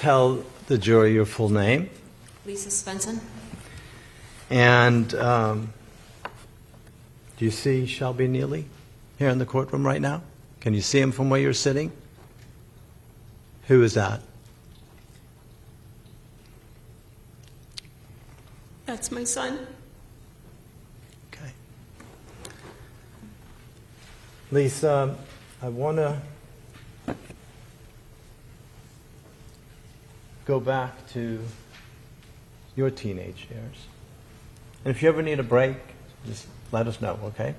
tell the jury your full name? Lisa Svensen. And do you see Shelby Neely here in the courtroom right now? Can you see him from where you're sitting? Who is that? That's my son. Okay. Lisa, I want to go back to your teenage years. And if you ever need a break, just let us know, okay?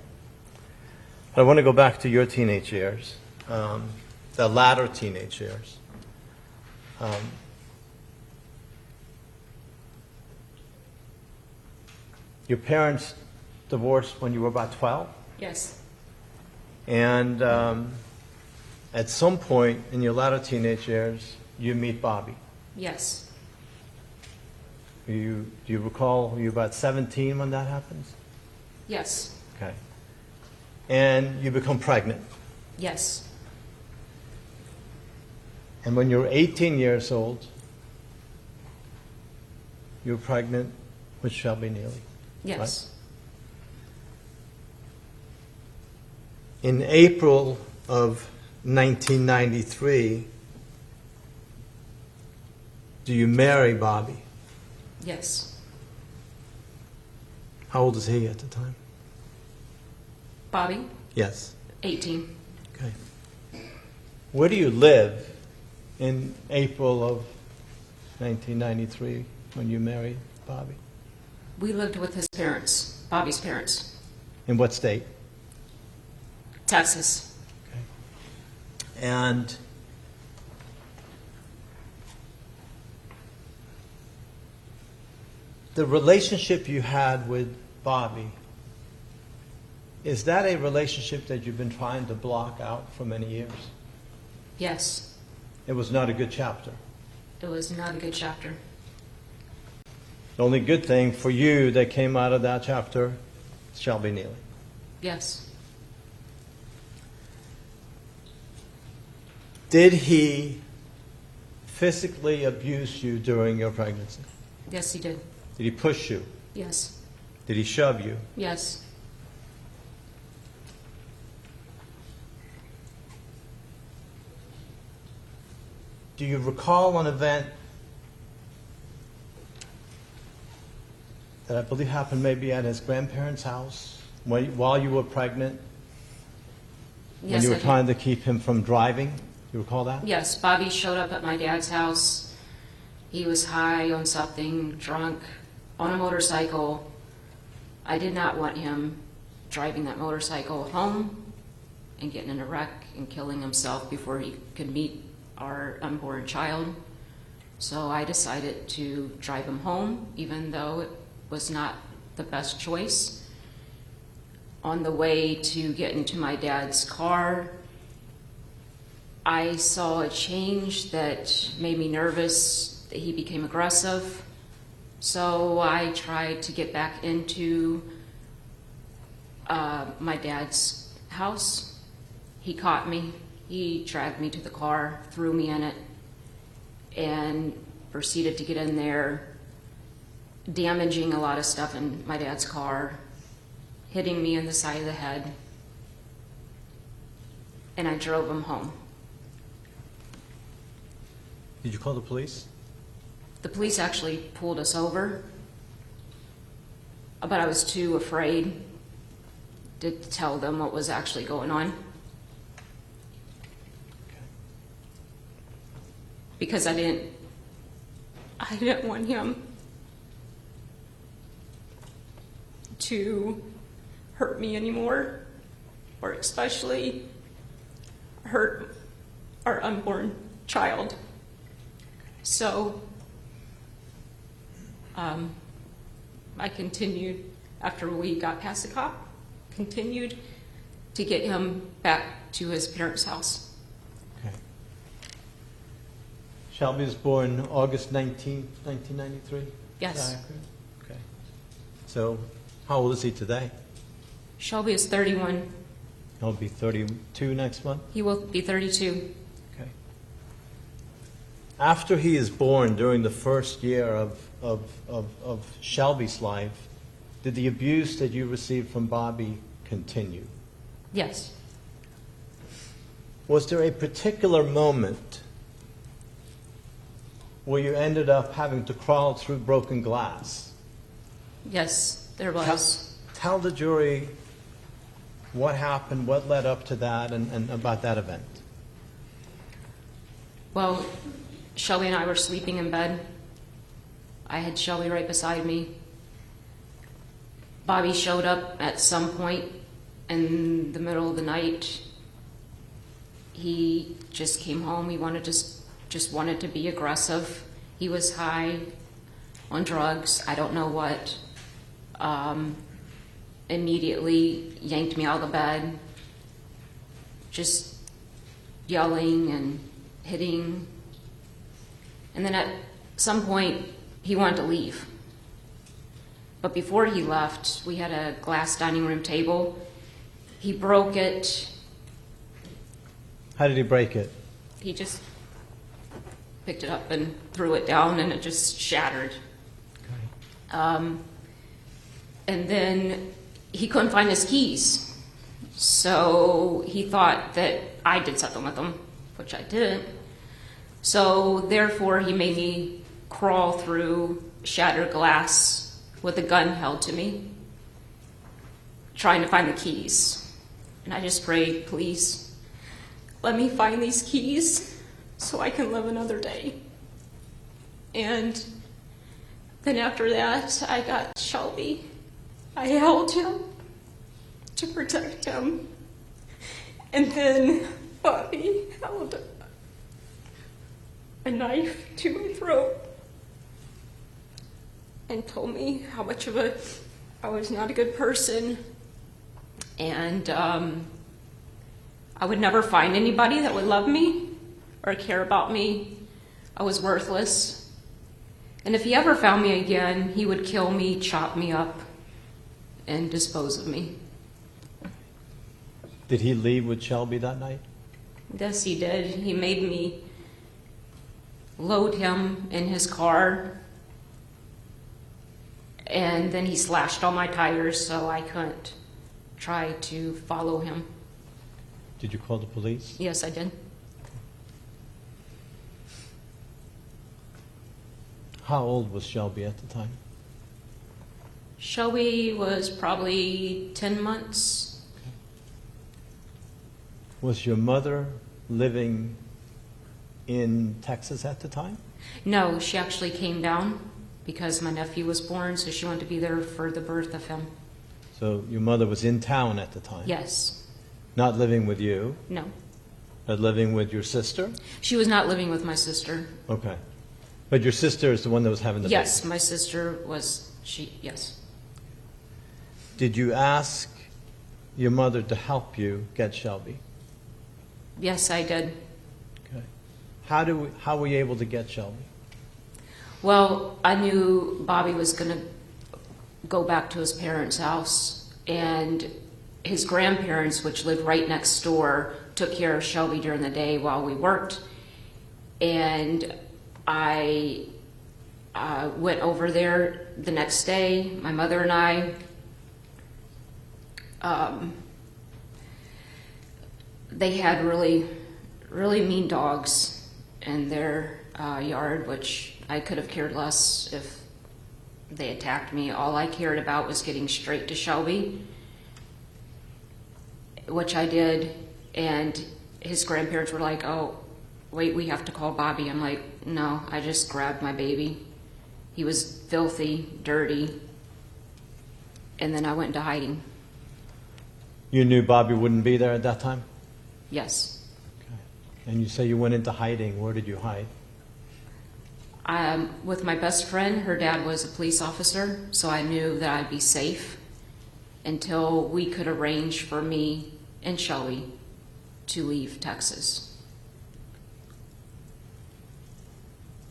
But I want to go back to your teenage years, the latter teenage years. Your parents divorced when you were about 12? Yes. And at some point in your latter teenage years, you meet Bobby. Yes. Do you recall, were you about 17 when that happens? Yes. Okay. And you become pregnant. Yes. And when you're 18 years old, you're pregnant with Shelby Neely. Yes. Right? In April of 1993, do you marry Bobby? Yes. How old is he at the time? Bobby? Yes. 18. Okay. Where do you live in April of 1993 when you married Bobby? We lived with his parents, Bobby's parents. In what state? Texas. Okay. And the relationship you had with Bobby, is that a relationship that you've been trying to block out for many years? Yes. It was not a good chapter. It was not a good chapter. The only good thing for you that came out of that chapter is Shelby Neely. Yes. Did he physically abuse you during your pregnancy? Yes, he did. Did he push you? Yes. Did he shove you? Yes. Do you recall an event that I believe happened maybe at his grandparents' house while you were pregnant? Yes, when you were I did. trying to keep him from driving? You recall that? Yes, Bobby showed up at my dad's house. He was high on something, drunk, on a motorcycle. I did not want him driving that motorcycle home and getting in a wreck and killing himself before he could meet our unborn child. So I decided to drive him home, even though it was not the best choice. On the way to get into my dad's car, I saw a change that made me nervous, that he became aggressive. So I tried to get back into my dad's house. He caught me. He dragged me to the car, threw me in it, and proceeded to get in there, damaging a lot of stuff in my dad's car, hitting me in the side of the head, and I drove him home. Did you call the police? The police actually pulled us over, but I was too afraid to tell them what was actually going on. Because I didn't want him to hurt me anymore, or especially hurt our unborn child. So I continued, after we got past the cop, continued to get him back to his parents' house. Okay. Shelby was born August 19, 1993? Yes. Is that accurate? Okay. So how old is he today? Shelby is 31. He'll be 32 next month? He will be 32. Okay. after he is born, during the first year of Shelby's life, did the abuse that you received from Bobby continue? Yes. Was there a particular moment where you ended up having to crawl through broken glass? Yes, there was. Tell the jury what happened, what led up to that, and about that event. Well, Shelby and I were sleeping in bed. I had Shelby right beside me. Bobby showed up at some point in the middle of the night. He just came home. He wanted just wanted to be aggressive. He was high on drugs, I don't know what. Immediately yanked me out of the bed, just yelling and hitting. And then at some point, he wanted to leave. But before he left, we had a glass dining room table. He broke it. How did he break it? He just picked it up and threw it down, and it just shattered. Okay. And then he couldn't find his keys. So he thought that I did something with them, which I didn't. So therefore, he made me crawl through shattered glass with a gun held to me, trying to find the keys. And I just prayed, please, let me find these keys so I can live another day. And then after that, I got Shelby. I held him to protect him. And then Bobby held a knife to my throat and told me how much of I was not a good person, and I would never find anybody that would love me or care about me. I was worthless. And if he ever found me again, he would kill me, chop me up, and dispose of me. Did he leave with Shelby that night? Yes, he did. He made me load him in his car, and then he slashed all my tires so I couldn't try to follow him. Did you call the police? Yes, I did. How old was Shelby at the time? Shelby was probably 10 months. Okay. Was your mother living in Texas at the time? No, she actually came down because my nephew was born, so she wanted to be there for the birth of him. So your mother was in town at the time? Yes. Not living with you? No. But living with your sister? She was not living with my sister. Okay. But your sister is the one that was having the Yes, baby? my sister was, yes. Did you ask your mother to help you get Shelby? Yes, I did. Okay. How were you able to get Shelby? Well, I knew Bobby was going to go back to his parents' house, and his grandparents, which lived right next door, took care of Shelby during the day while we worked. And I went over there the next day, my mother and I. They had really, really mean dogs in their yard, which I could have cared less if they attacked me. All I cared about was getting straight to Shelby, which I did. And his grandparents were like, oh, wait, we have to call Bobby. I'm like, no, I just grabbed my baby. He was filthy, dirty. And then I went into hiding. You knew Bobby wouldn't be there at that time? Yes. Okay. And you say you went into hiding. Where did you hide? With my best friend, her dad was a police officer, so I knew that I'd be safe until we could arrange for me and Shelby to leave Texas.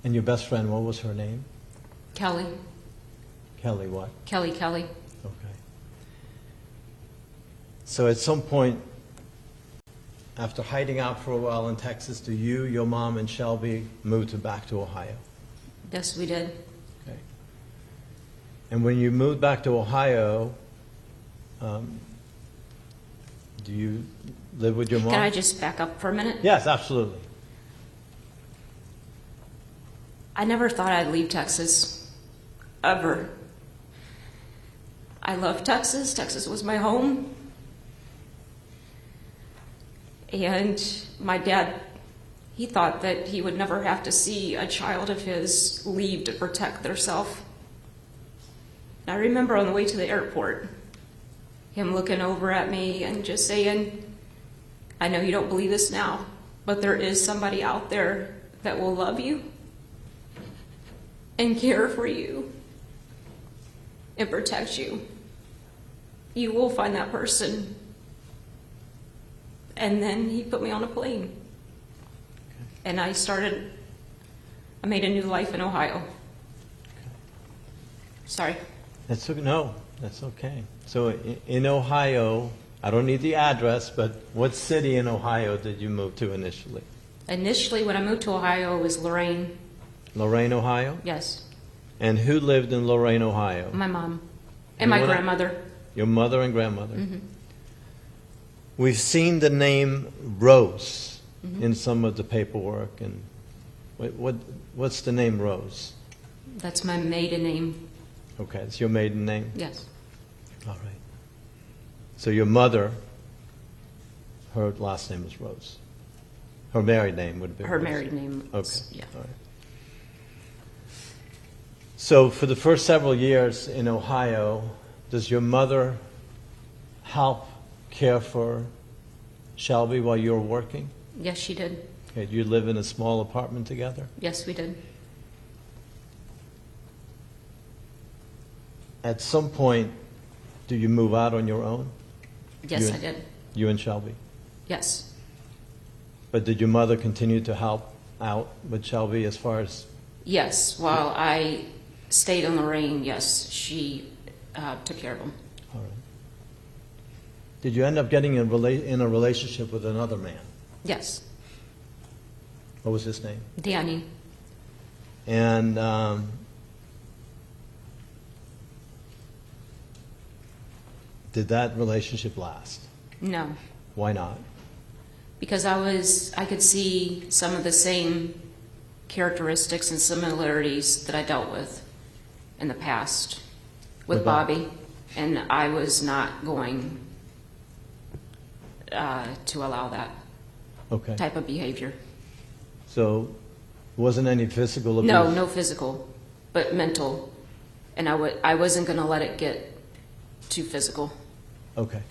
And your best friend, what was her name? Kelly. Kelly what? Kelly. Okay. So at some point, after hiding out for a while in Texas, do you, your mom, and Shelby move back to Ohio? Yes, we did. Okay. And when you moved back to Ohio, do you live with your mom? Can I just back up for a minute? Yes, absolutely. I never thought I'd leave Texas, ever. I love Texas. Texas was my home. And my dad, he thought that he would never have to see a child of his leave to protect themselves. I remember on the way to the airport, him looking over at me and just saying, I know you don't believe this now, but there is somebody out there that will love you and care for you and protect you. You will find that person. And then he put me on a plane. And I made a new life in Ohio. Sorry. No, that's okay. So in Ohio, I don't need the address, but what city in Ohio did you move to initially? Initially, when I moved to Ohio, it was Lorain. Lorain, Ohio? Yes. And who lived in Lorain, Ohio? My mom. And my grandmother. Your mother and grandmother. Mm-hmm. We've seen the name Rose in some of the paperwork. And what's the name Rose? That's my maiden name. Okay, it's your maiden name? Yes. All right. So your mother, her last name is Rose. Her married name would be Her Rose. married name. Was, Okay. Yeah. All right. So for the first several years in Ohio, does your mother help care for Shelby while you were working? Yes, she did. Okay, you live in a small apartment together? Yes, we did. At some point, do you move out on your own? Yes, I did. You and Shelby? Yes. But did your mother continue to help out with Shelby as far as... Yes. While I stayed in Lorain, yes, she took care of him. All right. Did you end up getting in a relationship with another man? Yes. What was his name? Danny. And did that relationship last? No. Why not? Because I could see some of the same characteristics and similarities that I dealt with in the past with Bobby, and I was not going to allow that Okay. type of behavior. So, wasn't any physical abuse? No physical, but mental, and I wasn't going to let it get too physical. Okay.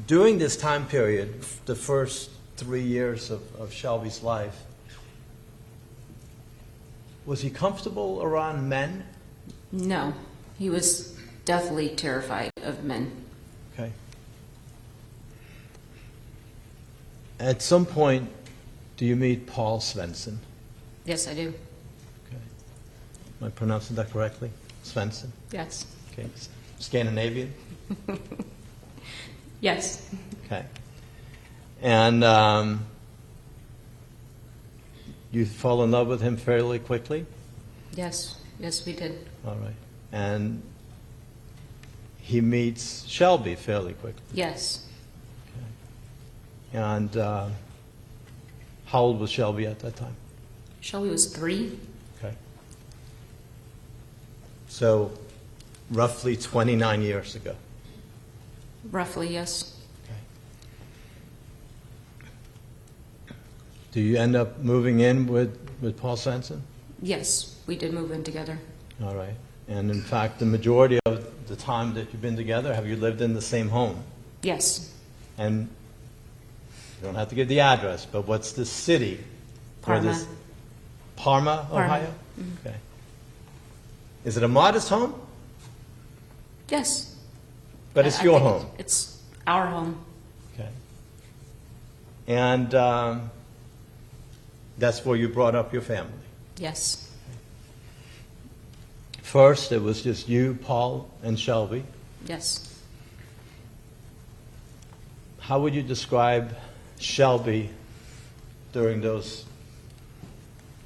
During this time period, the first 3 years of Shelby's life, was he comfortable around men? No, he was deathly terrified of men. Okay. At some point, do you meet Paul Svensen? Yes, I do. Okay. Am I pronouncing that correctly? Svensen? Yes. Okay. Scandinavian? Yes. Okay. And you fall in love with him fairly quickly? Yes. Yes, we did. All right. And he meets Shelby fairly quickly? Yes. Okay. And how old was Shelby at that time? Shelby was 3. Okay. So roughly 29 years ago. Roughly, yes. Okay. Do you end up moving in with Paul Svensen? Yes, we did move in together. All right. And in fact, the majority of the time that you've been together, have you lived in the same home? Yes. And you don't have to give the address, but what's the city? where Parma. this- Parma, Parma. Ohio? Okay. Is it a modest home? Yes. But it's I your think home. It's our home. Okay. And that's where you brought up your family. Yes. First, it was just you, Paul, and Shelby. Yes. How would you describe Shelby during those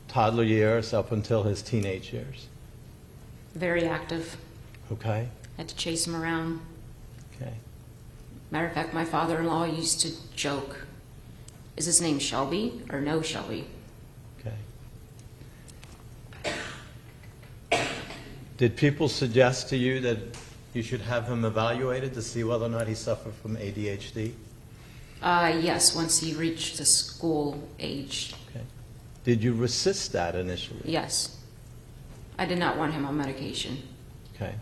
toddler years up until his teenage years? Very active. Okay. Had to chase him around. Okay. Matter of fact, my father-in-law used to joke, is his name Shelby or no Shelby? Okay. Did people suggest to you that you should have him evaluated to see whether or not he suffered from ADHD? Yes, once he reached the school age. Okay. Did you resist that initially? Yes. I did not want him on medication. Okay.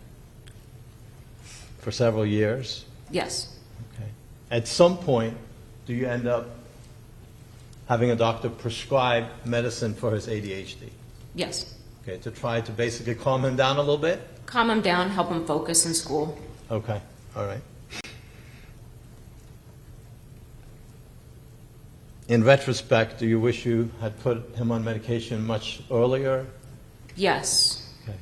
For several years? Yes. Okay. At some point, do you end up having a doctor prescribe medicine for his ADHD? Yes. Okay, to try to basically calm him down a little bit? Calm him down, help him focus in school. Okay, all right. In retrospect, do you wish you had put him on medication much earlier? Yes. Okay.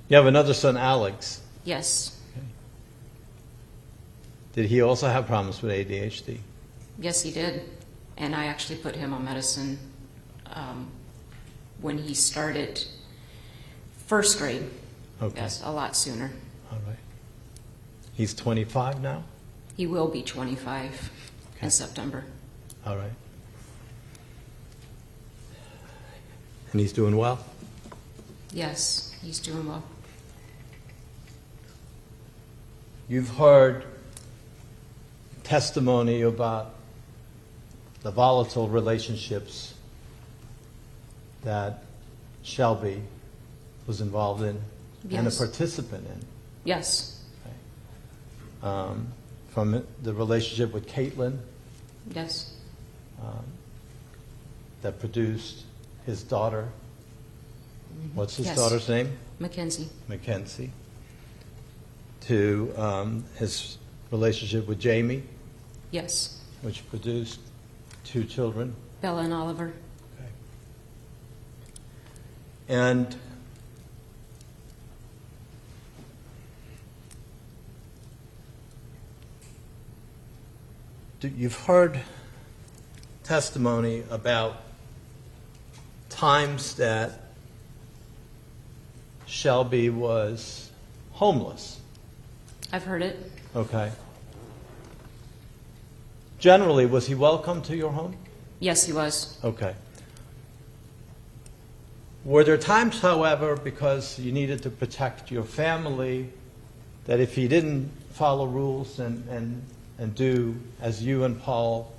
You have another son, Alex. Yes. Okay. Did he also have problems with ADHD? Yes, he did. And I actually put him on medicine when he started first grade. Okay. Yes, a lot sooner. All right. He's 25 now? He will be 25 Okay. in September. All right. And he's doing well? Yes, he's doing well. You've heard testimony about the volatile relationships that Shelby was involved in and a Yes. participant in. Yes. From the relationship with Caitlin Yes. that produced his daughter. What's his Yes. daughter's name? Mackenzie. Mackenzie. To his relationship with Jamie, Yes. which produced 2 children. Bella and Oliver. Okay. And you've heard testimony about times that Shelby was homeless. I've heard it. Okay. Generally, was he welcome to your home? Yes, he was. Okay. Were there times, however, because you needed to protect your family, that if he didn't follow rules and do, as you and Paul,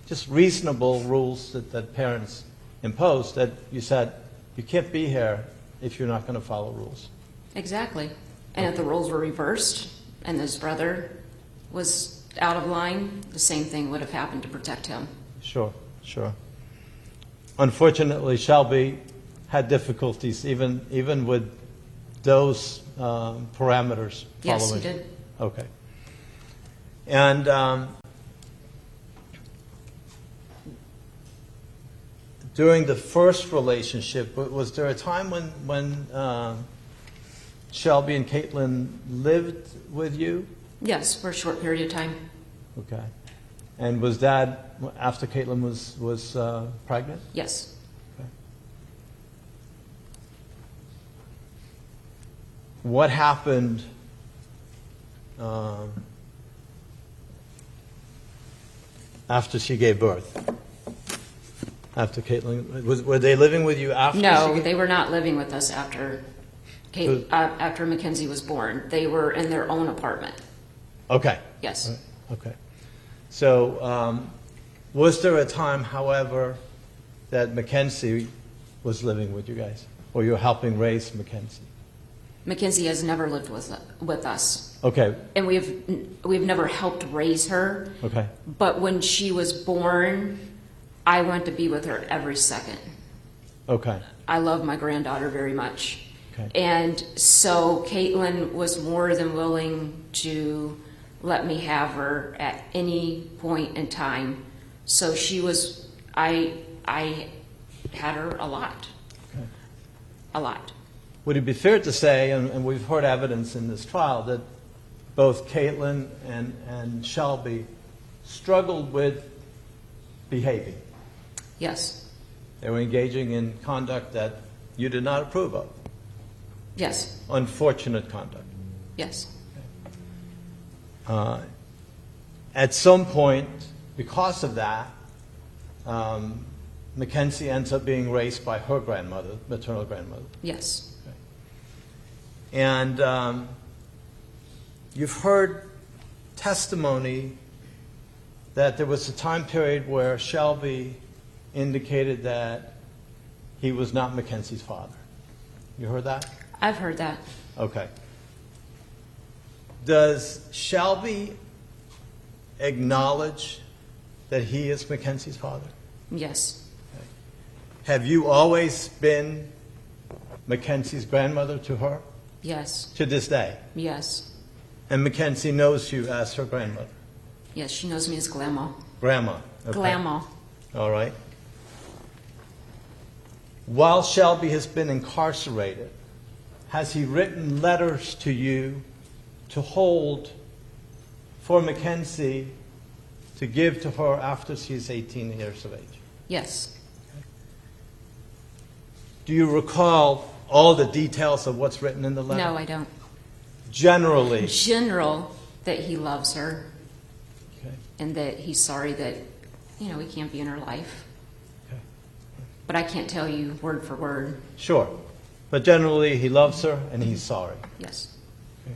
just reasonable rules that parents impose, that you said, you can't be here if you're not going to follow rules? Exactly. And if the roles were reversed and his brother was out of line, the same thing would have happened to protect him. Sure, sure. Unfortunately, Shelby had difficulties even with those parameters following. Yes, he did. Okay. And during the first relationship, was there a time when Shelby and Caitlin lived with you? Yes, for a short period of time. Okay. And was that after Caitlin was pregnant? Yes. Okay. What happened after she gave birth? After Caitlin, were they living with you after? No, they were not living with us after after Mackenzie was born. They were in their own apartment. Okay. Yes. Okay. So, was there a time, however, that Mackenzie was living with you guys, or you were helping raise Mackenzie? Mackenzie has never lived with us, Okay. and we've never helped raise her. Okay. But when she was born, I went to be with her every second. Okay. I love my granddaughter very much. Okay. And so Caitlin was more than willing to let me have her at any point in time. So she was, I had her a lot. Okay. A lot. Would it be fair to say, and we've heard evidence in this trial, that both Caitlin and Shelby struggled with behaving. Yes. They were engaging in conduct that you did not approve of. Yes. Unfortunate conduct. Yes. At some point, because of that, Mackenzie ends up being raised by her grandmother, maternal grandmother. Yes. And you've heard testimony that there was a time period where Shelby indicated that he was not Mackenzie's father. You heard that? I've heard that. Okay. Does Shelby acknowledge that he is Mackenzie's father? Yes. Okay. Have you always been Mackenzie's grandmother to her? Yes. To this day? Yes. And Mackenzie knows you as her grandmother? Yes, she knows me as Grandma. Grandma. Okay. Grandma. All right. While Shelby has been incarcerated, has he written letters to you to hold for Mackenzie to give to her after she's 18 years of age? Yes. Do you recall all the details of what's written in the letter? No, I don't. Generally. General, that he loves her Okay. and that he's sorry that, he can't be in her life. Okay. But I can't tell you word for word. Sure. But generally, he loves her and he's sorry. Yes. Okay.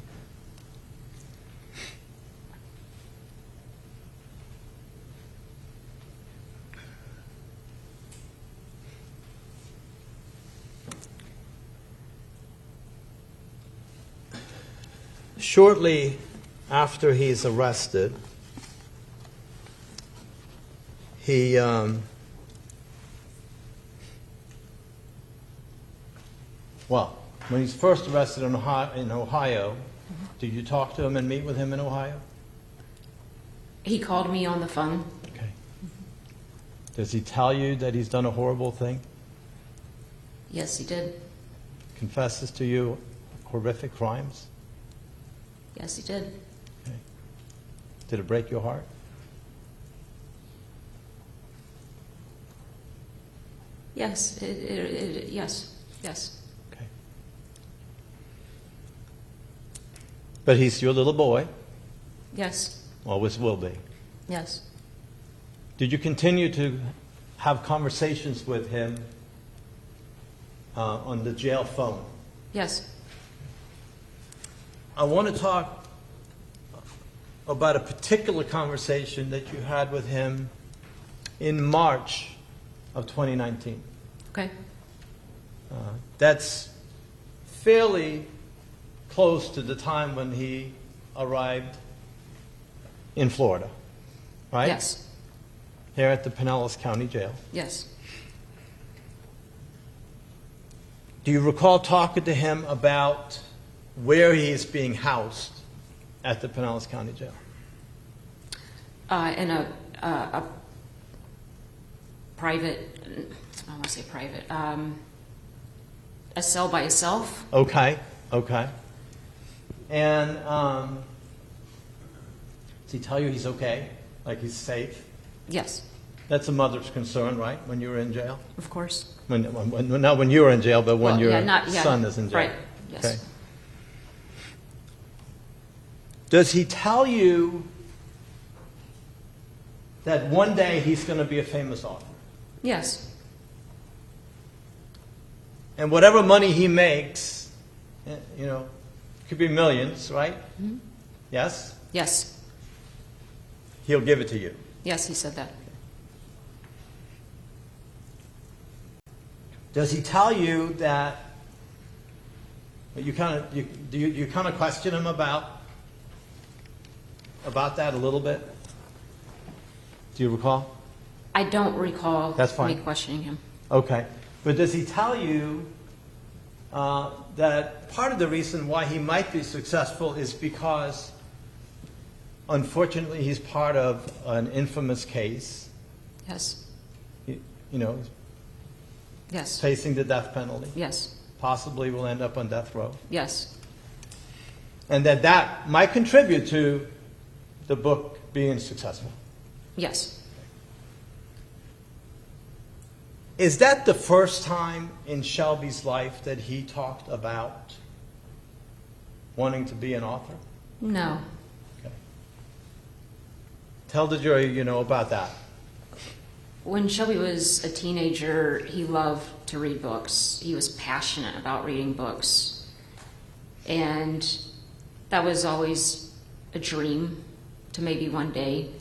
Shortly after he's arrested, he when he's first arrested in Ohio, did you talk to him and meet with him in Ohio? He called me on the phone. Okay. Does he tell you that he's done a horrible thing? Yes, he did. Confesses to you horrific crimes? Yes, he did. Okay. Did it break your heart? Yes. Yes. Yes. Okay. But he's your little boy. Yes. Always will be. Yes. Did you continue to have conversations with him on the jail phone? Yes. I want to talk about a particular conversation that you had with him in March of 2019. Okay. That's fairly close to the time when he arrived in Florida, right? Yes. Here at the Pinellas County Jail. Yes. Do you recall talking to him about where he is being housed at the Pinellas County Jail? In a private, I want to say private, a cell by itself. Okay, okay. And does he tell you he's okay? Like he's safe? Yes, That's a mother's concern, right, when you're in jail? of course. Not when you're in jail, but when your son is in jail. Right, yes. Okay. Does he tell you that one day he's going to be a famous author? Yes, And whatever money he makes, could be millions, right? Mm-hmm. Yes? yes, He'll give it to you. yes, he said that. Does he tell you that you kind of question him about that a little bit? Do you recall? I don't recall That's fine. me questioning him. Okay. But does he tell you that part of the reason why he might be successful is because, unfortunately, he's part of an infamous case, Yes, yes, facing the death penalty, yes, possibly will end up on death row, yes, and that might contribute to the book being successful? yes, Is that the first time in Shelby's life that he talked about wanting to be an author? No. Okay. Tell the jury, about that. When Shelby was a teenager, he loved to read books. He was passionate about reading books. And that was always a dream to maybe one day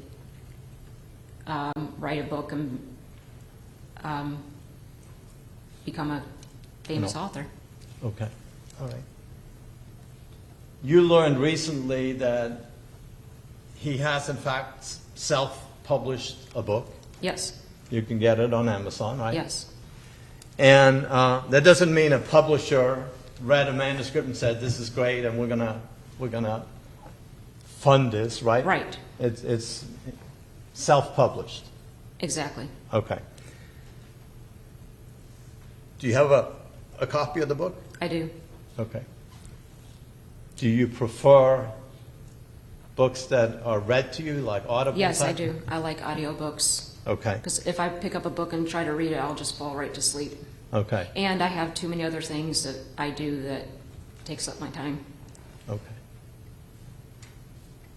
write a book and become a famous author. Okay. All right. You learned recently that he has, in fact, self-published a book. Yes. You can get it on Amazon, right? Yes. And that doesn't mean a publisher read a manuscript and said, "This is great, and we're gonna fund this," right? Right. It's self-published. Exactly. Okay. Do you have a copy of the book? I do. Okay. Do you prefer books that are read to you, like Audible? Yes, I type? do. I like audiobooks. Okay. Because if I pick up a book and try to read it, I'll just fall right to sleep. Okay. And I have too many other things that I do that takes up my time. Okay.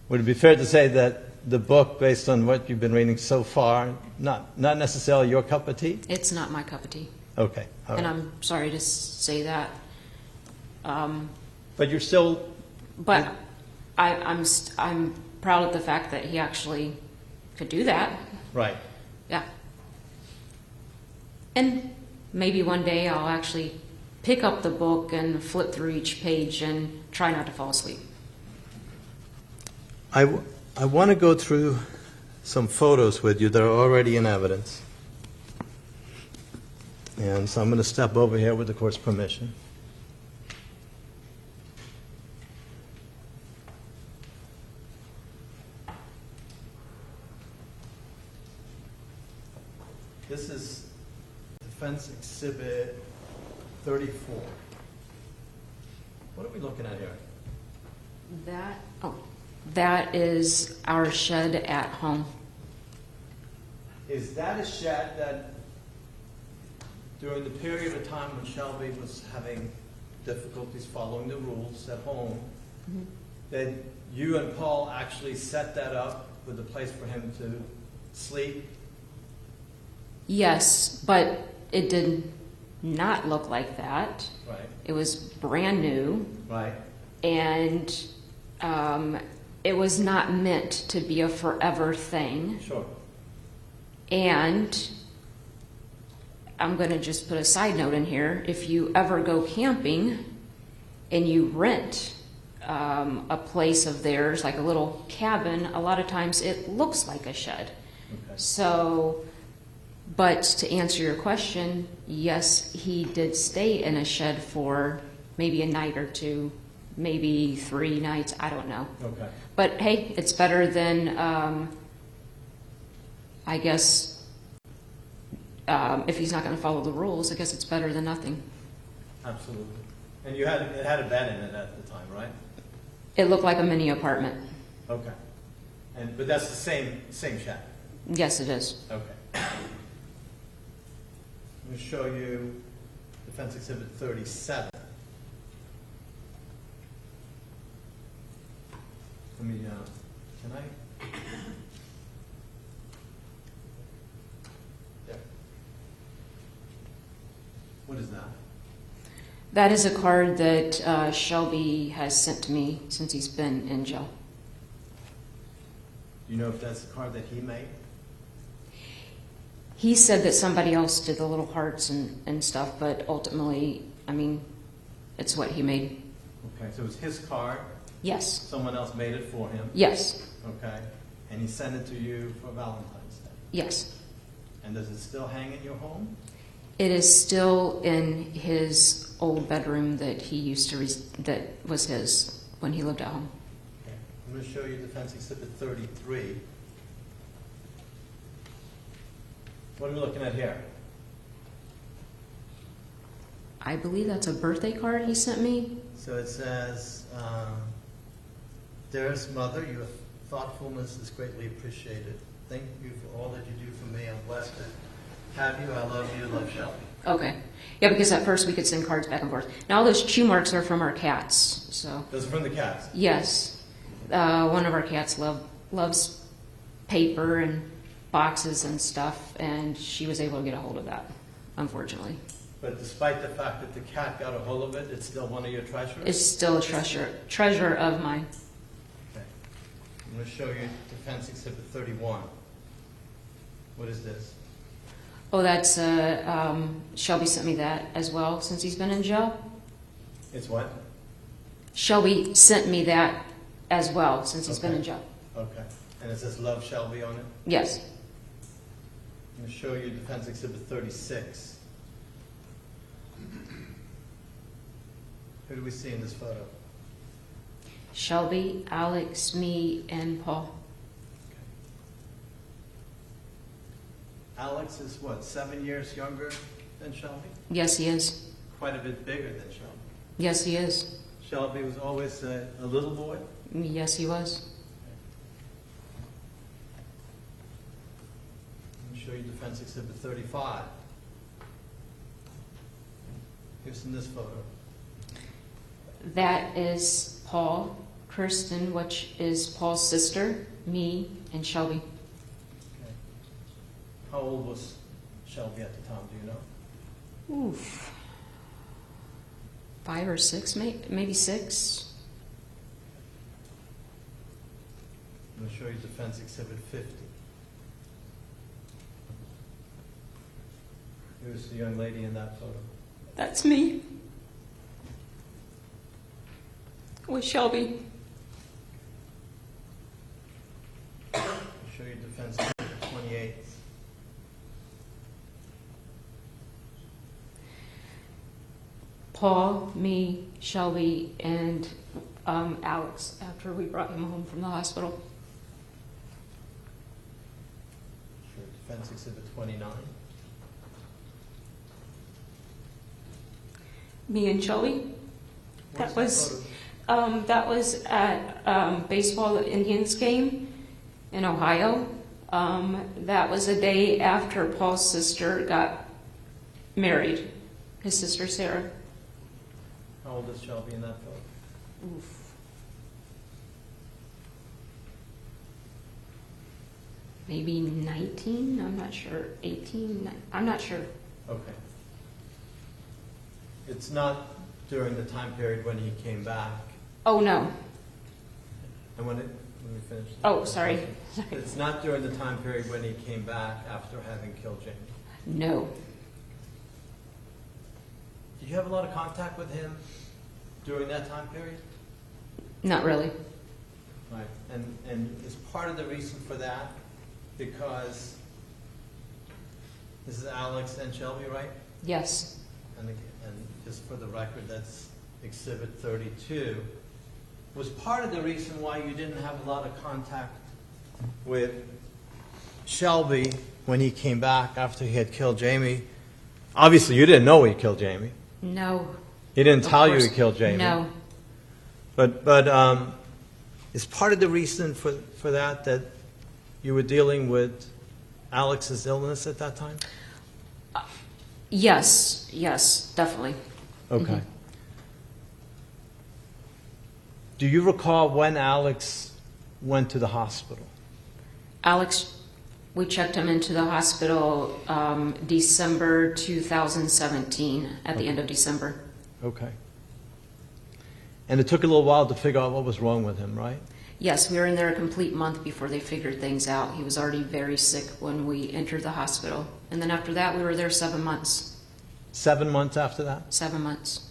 Would it be fair to say that the book, based on what you've been reading so far, not necessarily your cup of tea? It's not my cup of tea. Okay. All And right. I'm sorry to say that. But you're still. But I'm proud of the fact that he actually could do that. Right. Yeah. And maybe one day I'll actually pick up the book and flip through each page and try not to fall asleep. I want to go through some photos with you that are already in evidence. And so I'm going to step over here with the court's permission. This is Defense Exhibit 34. What are we looking at here? That is our shed at home. Is that a shed that, during the period of time when Shelby was having difficulties following the rules at home, that you and Paul actually set that up with a place for him to sleep? Yes, but it did not look like that. Right. It was brand new, Right. and it was not meant to be a forever thing. Sure. And I'm going to just put a side note in here. If you ever go camping and you rent a place of theirs, like a little cabin, a lot of times it looks like a shed. Okay. So, but to answer your question, yes, he did stay in a shed for maybe a night or two, maybe 3 nights, I don't know. Okay. But hey, it's better than, I guess, if he's not going to follow the rules, I guess it's better than nothing. Absolutely. And it had a bed in it at the time, right? It looked like a mini apartment. Okay. But that's the same shed. Yes, it is. Okay. I'm going to show you Defense Exhibit 37. Let me, can I? There. What is that? That is a card that Shelby has sent to me since he's been in jail. Do you know if that's the card that he made? He said that somebody else did the little hearts and stuff, but ultimately, I mean, it's what he made. Okay, so it was his card. Yes. Someone else made it for him. Yes. Okay. And he sent it to you for Valentine's Day. Yes. And does it still hang in your home? It is still in his old bedroom that he used to, that was his when he lived at home. Okay. I'm going to show you Defense Exhibit 33. What are we looking at here? I believe that's a birthday card he sent me. So it says, "Dearest mother, your thoughtfulness is greatly appreciated. Thank you for all that you do for me. I'm blessed to Have you, I love you, love Shelby. Okay. Yeah, because at first we could send cards back and forth. Now all those chew marks are from our cats, so. Those are from the cats? Yes. One of our cats loves paper and boxes and stuff, and she was able to get a hold of that, unfortunately. But despite the fact that the cat got a hold of it, it's still one of your treasures? It's still a treasure of mine. Okay. I'm going to show you Defense Exhibit 31. What is this? Oh, that's, Shelby sent me that as well since he's been in jail. It's what? Shelby sent me that as well since he's been in jail. Okay. And it says Love Shelby on it? Yes. I'm going to show you Defense Exhibit 36. Who do we see in this photo? Shelby, Alex, me, and Paul. Alex is what, 7 years younger than Shelby? Yes, he is. Quite a bit bigger than Shelby. Yes, he is. Shelby was always a little boy? Yes, he was. Let me show you Defense Exhibit 35. Who's in this photo? That is Paul, Kirsten, which is Paul's sister, me, and Shelby. Okay. How old was Shelby at the time, do you know? Oof. 5 or 6, maybe 6. I'm going to show you Defense Exhibit 50. Who's the young lady in that photo? That's me. With Shelby. I'll show you Defense Exhibit 28. Paul, me, Shelby, and Alex after we brought him home from the hospital. Show you Defense Exhibit 29. Me and Shelby. Where's That was at baseball Indians game in Ohio. That was a day after Paul's sister got married, his sister Sarah. How old is Shelby in that photo? Oof. Maybe 19, I'm not sure. 18, I'm not sure. Okay. It's not during the time period when he came back. Oh, no. And let me finish. Oh, sorry. It's not during the time period when he came back after having killed Jamie. No. Did you have a lot of contact with him during that time period? Not really. Right. And is part of the reason for that because this is Alex and Shelby, right? Yes. And just for the record, that's Exhibit 32. Was part of the reason why you didn't have a lot of contact with Shelby when he came back after he had killed Jamie? Obviously, you didn't know he killed Jamie. No. He didn't Of tell you course. he killed Jamie. No. But is part of the reason for that you were dealing with Alex's illness at that time? Yes, definitely. Okay. Mhm. Do you recall when Alex went to the hospital? Alex, we checked him into the hospital December 2017, at the end of December. Okay. And it took a little while to figure out what was wrong with him, right? Yes, we were in there a complete month before they figured things out. He was already very sick when we entered the hospital. And then after that, we were there 7 months. 7 months after that? 7 months.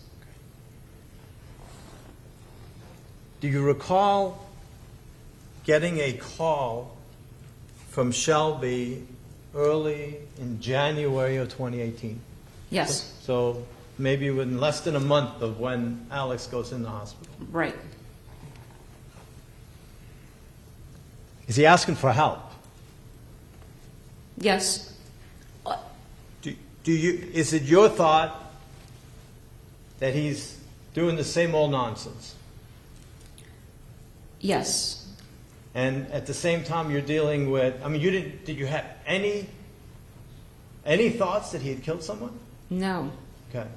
Do you recall getting a call from Shelby early in January of 2018? Yes, So maybe within less than a month of when Alex goes in the hospital. right. Is he asking for help? Yes. Is it your thought that he's doing the same old nonsense? Yes. And at the same time you're dealing with, did you have any Any thoughts that he had killed someone? No. Okay.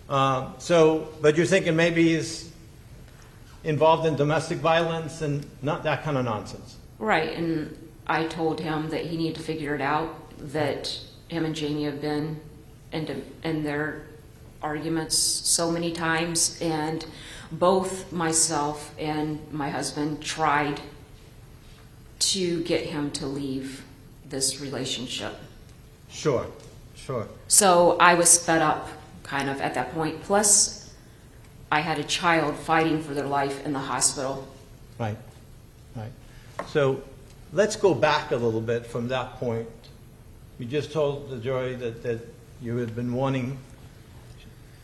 But you're thinking maybe he's involved in domestic violence and not that kind of nonsense. Right, and I told him that he needed to figure it out, that him and Jamie have been in their arguments so many times, and both myself and my husband tried to get him to leave this relationship. Sure, sure. So I was fed up kind of at that point. Plus, I had a child fighting for their life in the hospital. Right, right. So let's go back a little bit from that point. You just told the jury that you had been wanting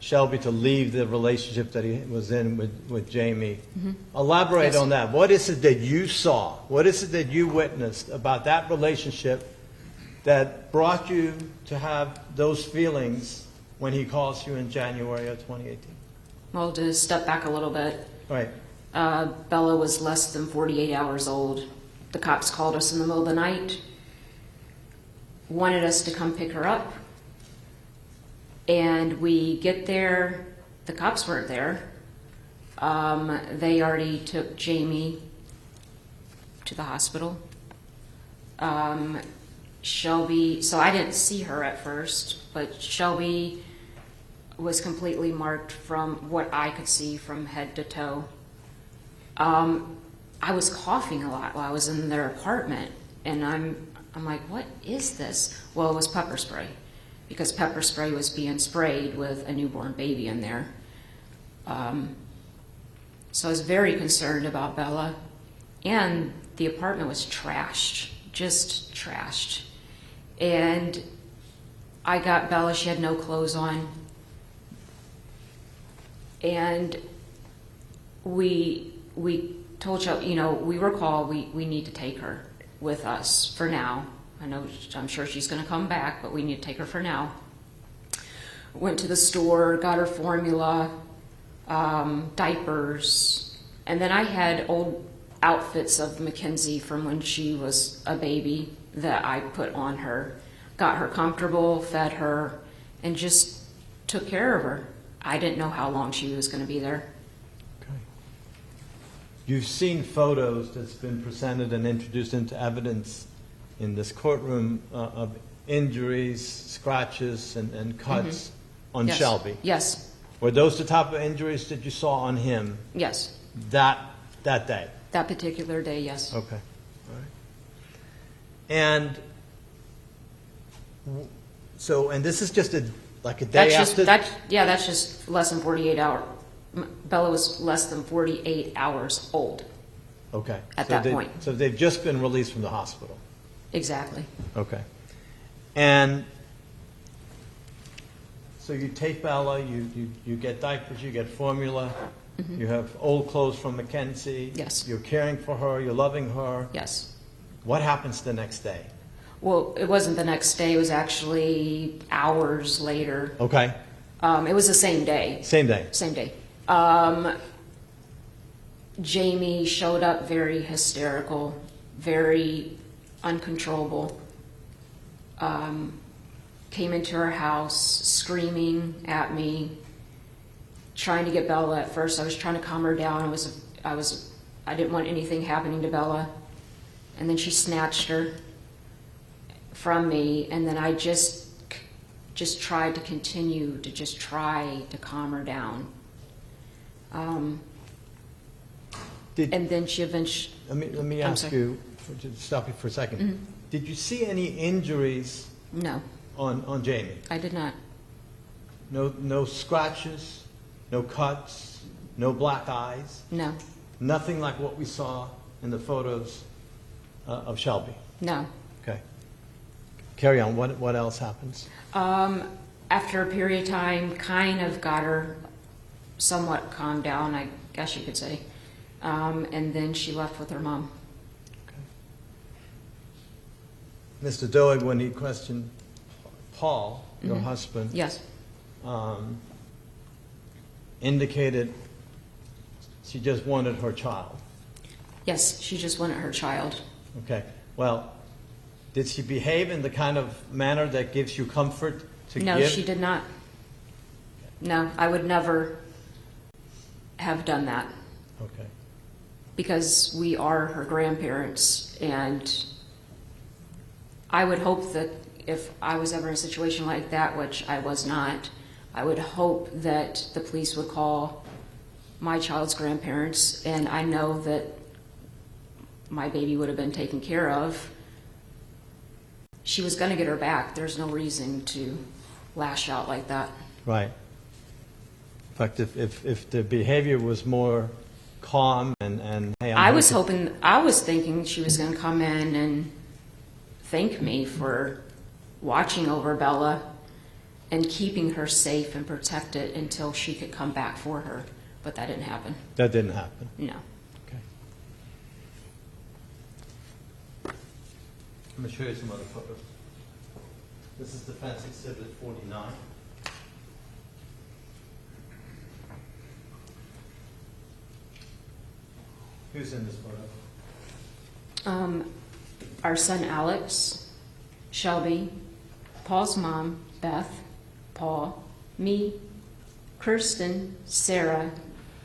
Shelby to leave the relationship that he was in with Jamie. Mm-hmm. Elaborate on that. What is it that you saw? What is it that you witnessed about that relationship that brought you to have those feelings when he calls you in January of 2018? Well, to step back a little bit, Right. Bella was less than 48 hours old. The cops called us in the middle of the night, wanted us to come pick her up, and we get there. The cops weren't there. They already took Jamie to the hospital. Shelby, so I didn't see her at first, but Shelby was completely marked from what I could see from head to toe. I was coughing a lot while I was in their apartment, and I'm like, what is this? Well, it was pepper spray, because pepper spray was being sprayed with a newborn baby in there. So I was very concerned about Bella, and the apartment was trashed, just trashed. And I got Bella, she had no clothes on. And we told Shelby, we were called, we need to take her with us for now. I'm sure she's gonna come back, but we need to take her for now. Went to the store, got her formula, diapers, and then I had old outfits of Mackenzie from when she was a baby that I put on her, got her comfortable, fed her, and just took care of her. I didn't know how long she was going to be there. Okay. You've seen photos that's been presented and introduced into evidence in this courtroom of injuries, scratches, and cuts on Yes. Shelby. Yes. Were those the type of injuries that you saw on him Yes. that day? That particular day, yes. Okay. All right. And so, and this is just like a day after? That's just less than 48 hours. Bella was less than 48 hours old. Okay. At that point. So they've just been released from the hospital. Exactly. Okay. And so you take Bella, you get diapers, you get formula, you have old clothes from Mackenzie. Yes. You're caring for her, you're loving her. Yes. What happens the next day? Well, it wasn't the next day. It was actually hours later. Okay. It was the same day. Same day. Same day. Jamie showed up very hysterical, very uncontrollable. Came into her house screaming at me, trying to get Bella. At first, I was trying to calm her down. I didn't want anything happening to Bella, and then she snatched her from me, and then I just tried to continue to just try to calm her down. And then she eventually. Let me ask you, to stop you for a second. Mm-hmm. Did you see any injuries No, on Jamie? I did not. No scratches, no cuts, no black eyes, No, nothing like what we saw in the photos of Shelby. no. Okay. Carry on. What else happens? After a period of time, kind of got her somewhat calmed down, I guess you could say. And then she left with her mom. Mr. Doig, when he questioned Paul, your husband, Yes, indicated she just wanted her child. yes, she just wanted her child. Okay. Well, Did she behave in the kind of manner that gives you comfort to No, give? she did not. No, I would never have done that Okay. because we are her grandparents, and I would hope that if I was ever in a situation like that, which I was not, I would hope that the police would call my child's grandparents, and I know that my baby would have been taken care of. She was going to get her back. There's no reason to lash out like that. Right. In fact, if the behavior was more calm and hey, I was thinking she was going to come in and thank me for watching over Bella and keeping her safe and protected until she could come back for her. But that didn't happen. That didn't happen. No. Okay. I'm going to show you some other photos. This is Defense Exhibit 49. Who's in this photo? Our son Alex, Shelby, Paul's mom, Beth, Paul, me, Kirsten, Sarah,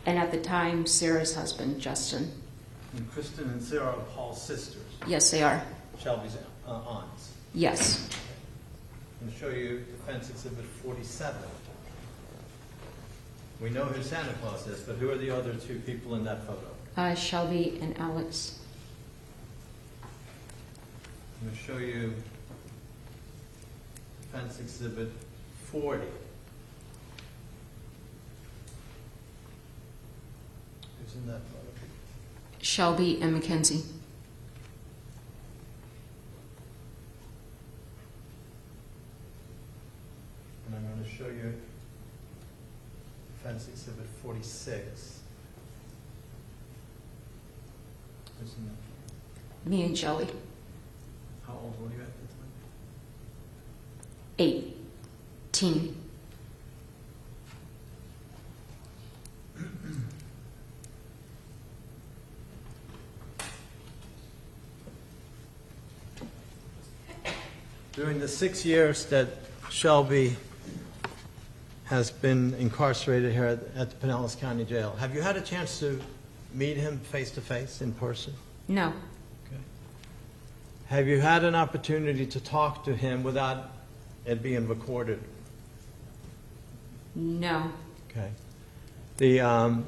and at the time, Sarah's husband, Justin. And Kristen and Sarah are Paul's sisters. Yes, they are. Shelby's aunts. Yes. I'm going to show you Defense Exhibit 47. We know who Santa Claus is, but who are the other two people in that photo? Shelby and Alex. I'm going to show you Defense Exhibit 40. Who's in that photo? Shelby and Mackenzie. And I'm going to show you Defense Exhibit 46. Who's in that? Me and Joey. How old were you at the time? 18. During the 6 years that Shelby has been incarcerated here at the Pinellas County Jail, have you had a chance to meet him face to face in person? No. Okay. Have you had an opportunity to talk to him without it being recorded? No. Okay.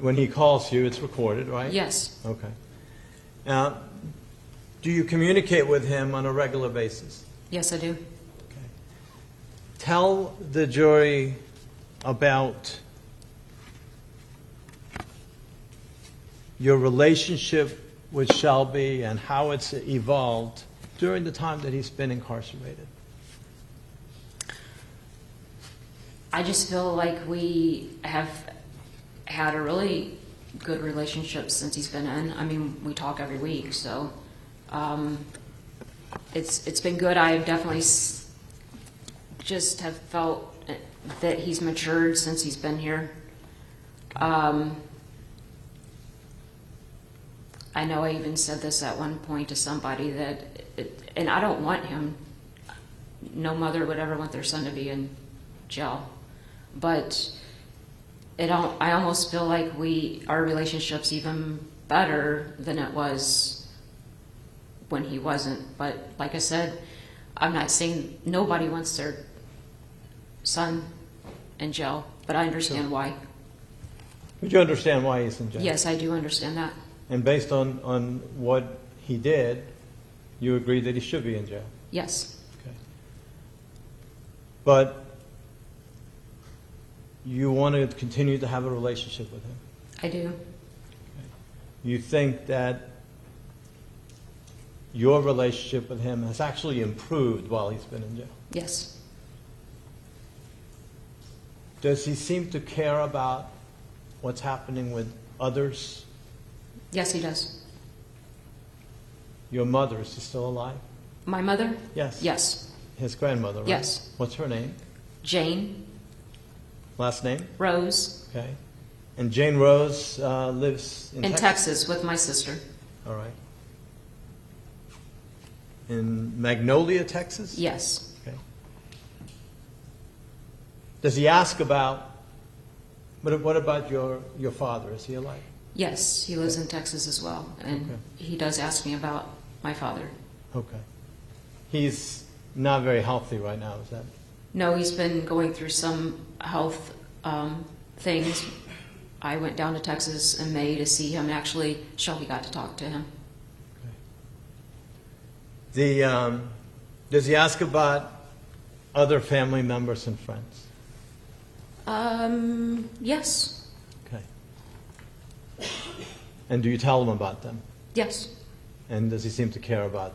When he calls you, it's recorded, right? Yes. Okay. Now, do you communicate with him on a regular basis? Yes, I do. Okay. Tell the jury about your relationship with Shelby and how it's evolved during the time that he's been incarcerated. I just feel like we have had a really good relationship since he's been in. I mean, we talk every week, so it's been good. I definitely just have felt that he's matured since he's been here. I know I even said this at one point to somebody that, and I don't want him, no mother would ever want their son to be in jail, but I almost feel like our relationship's even better than it was when he wasn't. But like I said, I'm not saying nobody wants their son in jail, but I understand why. Would you understand why he's in jail? Yes, I do understand that. And based on what he did, you agree that he should be in jail? Yes. Okay. But you want to continue to have a relationship with him? I do. Okay. You think that your relationship with him has actually improved while he's been in jail? Yes. Does he seem to care about what's happening with others? Yes, he does. Your mother, is she still alive? My mother? Yes. Yes. His grandmother, right? Yes. What's her name? Jane. Last name? Rose. Okay. And Jane Rose lives in In Texas with my sister. All right. in Magnolia, Texas? Yes. Okay. Does he ask about, what about your father? Is he alive? Yes, he lives in Texas as well, and Okay. he does ask me about my father. Okay. He's not very healthy right now, is that? No, he's been going through some health things. I went down to Texas in May to see him. Actually, Shelby got to talk to him. Does he ask about other family members and friends? Yes. Okay. And do you tell him about them? Yes. And does he seem to care about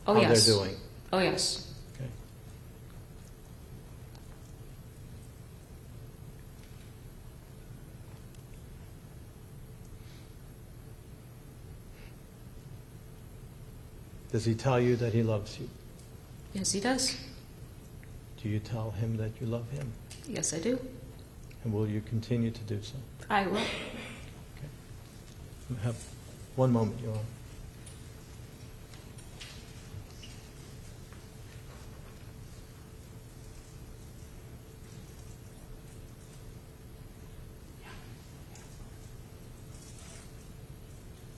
Oh, how yes. they're doing? Oh, yes. Okay. Does he tell you that he loves you? Yes, he does. Do you tell him that you love him? Yes, I do. And will you continue to do so? I will. Have one moment, Your Honor.